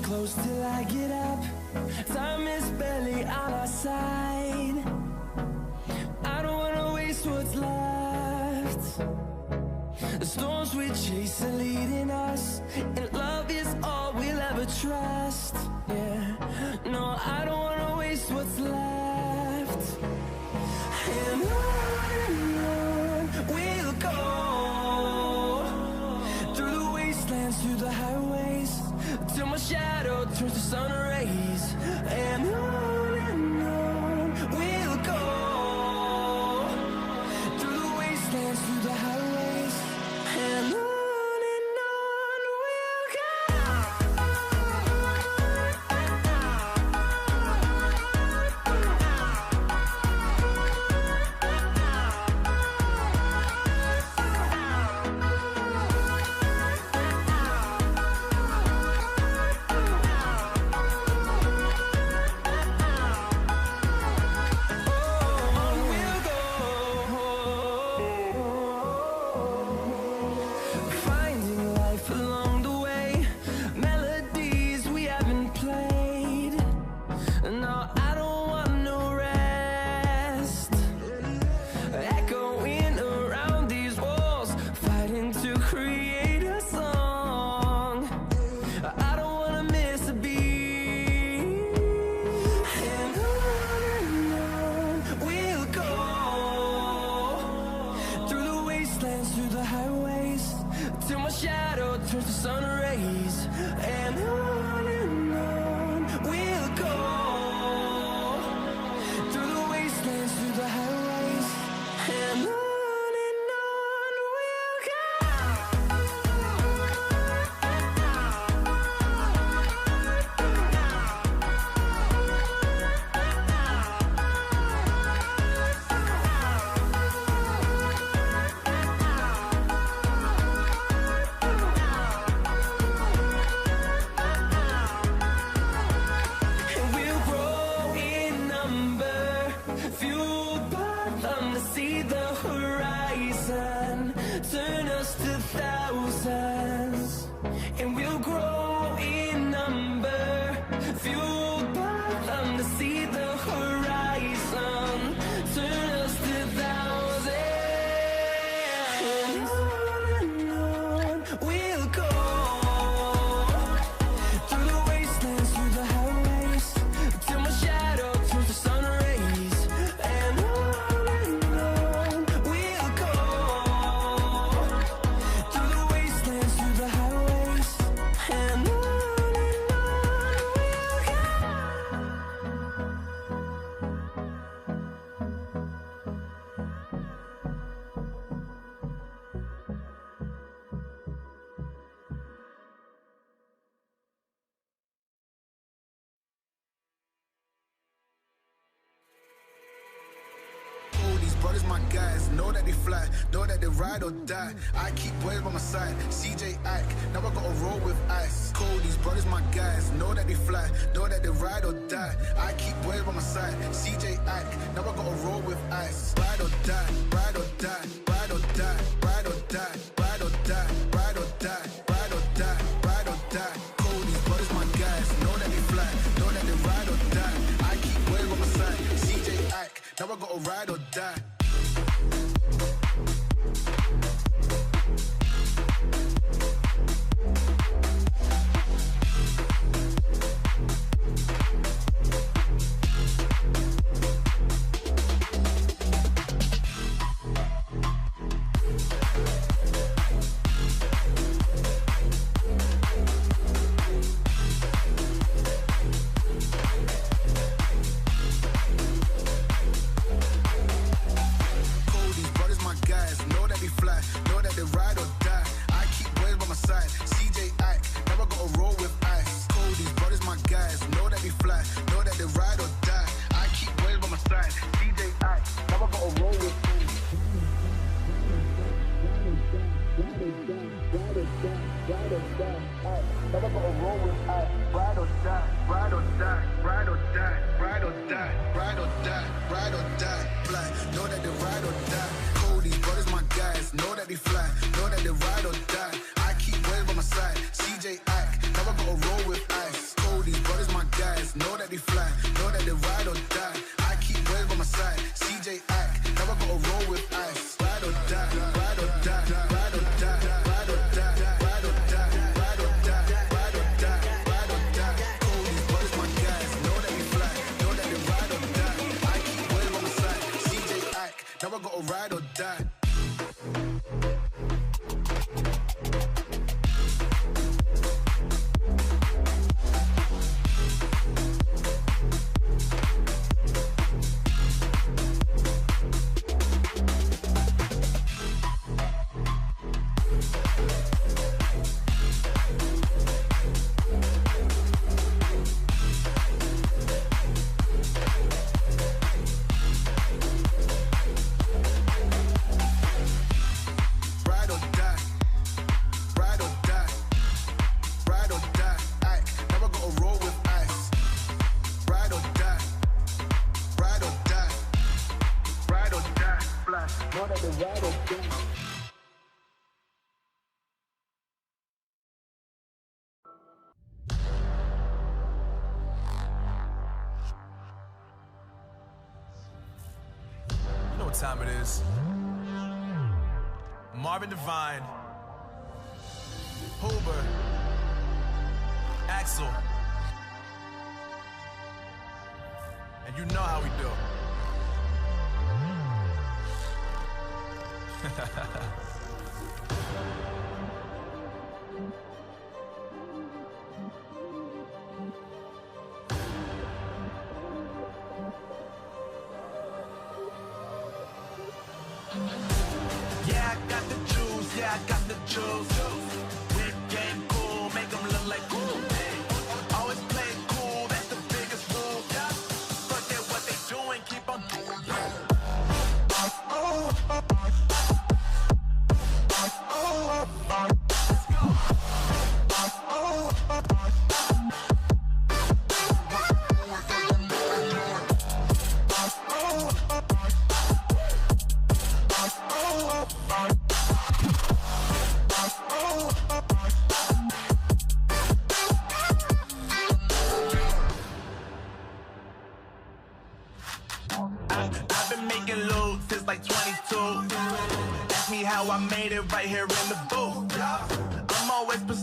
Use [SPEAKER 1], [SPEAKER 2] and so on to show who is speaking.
[SPEAKER 1] close till I get up. Time is barely on our side. I don't wanna waste what's left. The storms we chase are leading us, and love is all we'll ever trust. Yeah, no, I don't wanna waste what's left. And on we'll go, through the wastelands, through the highways, till my shadow turns to sun rays. And on we'll go, through the wastelands, through the highways, and on we'll go. Finding life along the way, melodies we haven't played. No, I don't want no rest. Echoing around these walls, fighting to create a song. I don't wanna miss a beat. And on we'll go, through the wastelands, through the highways, till my shadow turns to sun rays. And on we'll go, through the wastelands, through the highways, and on we'll go. And we'll grow in number, fueled by them to see the horizon, turn us to thousands. And we'll grow in number, fueled by them to see the horizon, turn us to thousands. And on we'll go, through the wastelands, through the highways, till my shadow turns to sun rays. And on we'll go, through the wastelands, through the highways, and on we'll go.
[SPEAKER 2] All these brothers, my guys, know that they fly, know that they ride or die. I keep boys by my side, CJ Ike, now I gotta roll with ice. Cold, these brothers, my guys, know that they fly, know that they ride or die. I keep boys by my side, CJ Ike, now I gotta roll with ice. Ride or die, ride or die, ride or die, ride or die, ride or die, ride or die, ride or die, ride or die. Cold, these brothers, my guys, know that they fly, know that they ride or die. I keep boys by my side, CJ Ike, now I gotta ride or die. Cold, these brothers, my guys, know that they fly, know that they ride or die. I keep boys by my side, CJ Ike, never gotta roll with ice. Cold, these brothers, my guys, know that they fly, know that they ride or die. I keep boys by my side, CJ Ike, never gotta roll with ice. Never gotta roll with ice. Ride or die, ride or die, ride or die, ride or die, ride or die, ride or die. Fly, know that they ride or die. Cold, these brothers, my guys, know that they fly, know that they ride or die. I keep boys by my side, CJ Ike, never gotta roll with ice.
[SPEAKER 3] You know what time it is. Marvin Devine, Huber, Axel, and you know how we do. Yeah, I got the juice, yeah, I got the juice. Whip game cool, make them look like cool. Always play cool, that's the biggest rule. Forget what they doing, keep on doing. I've been making loot since like 22. Ask me how I made it right here in the booth. I'm always pursuing